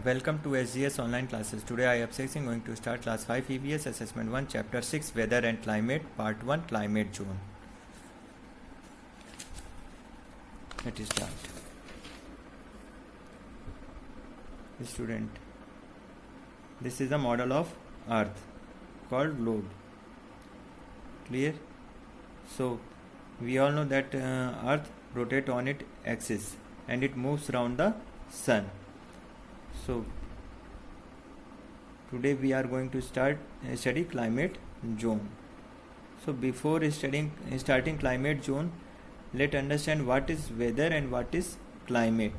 Welcome to SGS online classes. Today I am going to start class 5 EVS assessment 1 chapter 6 weather and climate part 1 climate zone. Let us start. Student, this is a model of earth called globe. Clear? So we all know that earth rotates on its axis and it moves around the sun. So today we are going to study climate zone. So before starting climate zone, let's understand what is weather and what is climate.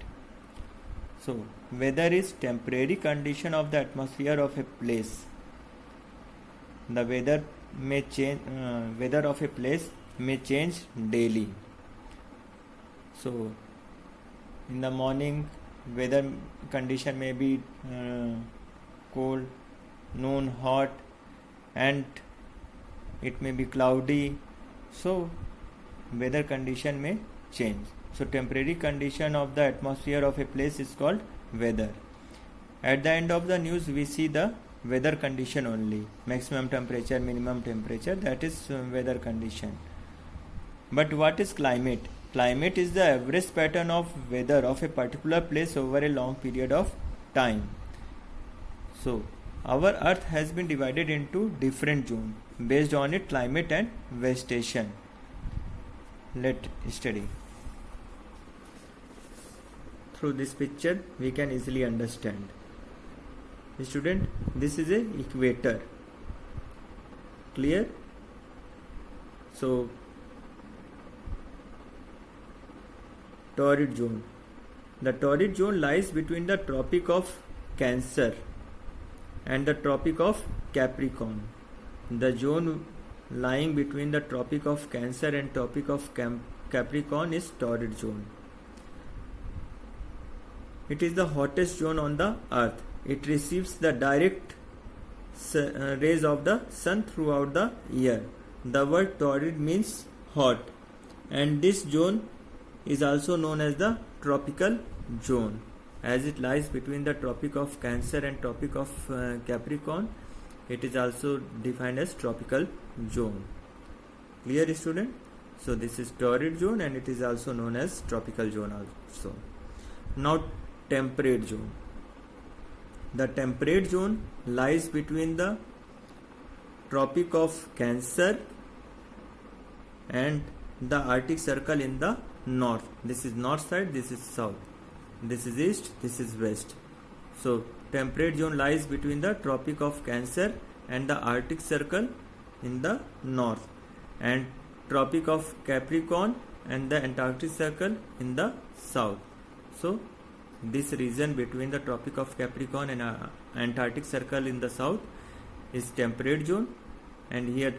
So weather is temporary condition of the atmosphere of a place. The weather may change. Weather of a place may change daily. So in the morning, weather condition may be cold, noon hot, and it may be cloudy. So weather condition may change. So temporary condition of the atmosphere of a place is called weather. At the end of the news we see the weather condition only, maximum temperature, minimum temperature, that is weather condition. But what is climate? Climate is the average pattern of weather of a particular place over a long period of time. So our earth has been divided into different zones based on its climate and vegetation. Let's study. Through this picture we can easily understand. Student, this is a equator. Clear? So torrid zone. The torrid zone lies between the Tropic of Cancer and the Tropic of Capricorn. The zone lying between the Tropic of Cancer and Tropic of Capricorn is torrid zone. It is the hottest zone on the earth. It receives the direct rays of the sun throughout the year. The word torrid means hot, and this zone is also known as the tropical zone, as it lies between the Tropic of Cancer and Tropic of Capricorn. It is also defined as tropical zone. Clear, student? So this is torrid zone and it is also known as tropical zone also. Now temperate zone. The temperate zone lies between the Tropic of Cancer and the Arctic Circle in the north. This is north side, this is south, this is east, this is west. So temperate zone lies between the Tropic of Cancer and the Arctic Circle in the north, and Tropic of Capricorn and the Antarctic Circle in the south. So this region between the Tropic of Capricorn and Antarctic Circle in the south is temperate zone, and here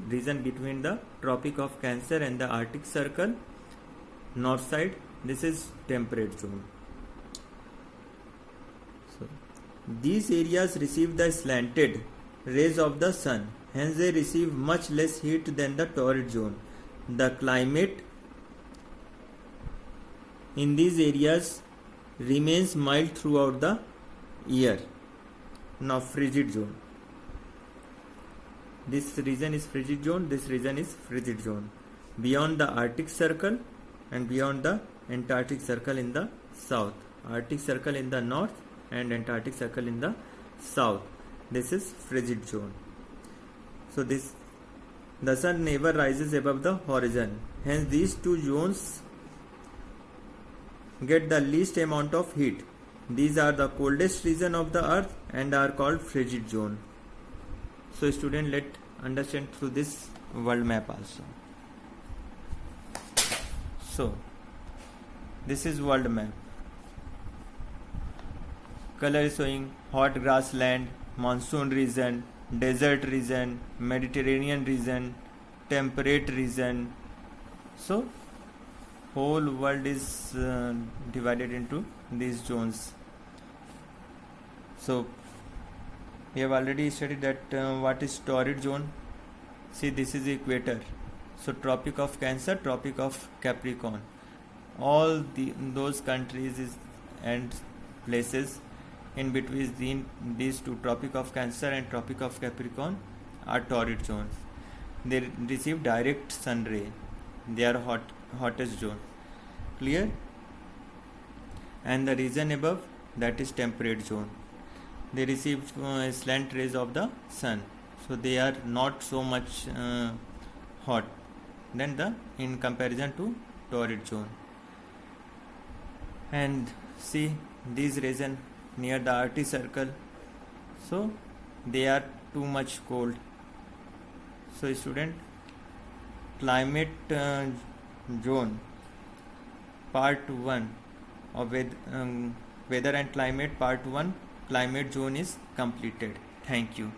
region between the Tropic of Cancer and the Arctic Circle north side, this is temperate zone. So these areas receive the slanted rays of the sun, hence they receive much less heat than the torrid zone. The climate in these areas remains mild throughout the year. Now frigid zone. This region is frigid zone, this region is frigid zone. Beyond the Arctic Circle and beyond the Antarctic Circle in the south. Arctic Circle in the north and Antarctic Circle in the south. This is frigid zone. So the sun never rises above the horizon. Hence these two zones get the least amount of heat. These are the coldest region of the earth and are called frigid zone. So student, let understand through this world map also. So this is world map. Color is showing hot grassland, monsoon region, desert region, Mediterranean region, temperate region. So whole world is divided into these zones. So we have already studied that what is torrid zone. See, this is the equator. So Tropic of Cancer, Tropic of Capricorn, all those countries and places in between these two, Tropic of Cancer and Tropic of Capricorn, are torrid zones. They receive direct sun ray. They are hottest zone. Clear? And the region above, that is temperate zone. They receive slant rays of the sun, so they are not so much hot than the in comparison to torrid zone. And see these region near the Arctic Circle, so they are too much cold. So student, climate zone part 1 of weather and climate part 1 climate zone is completed. Thank you.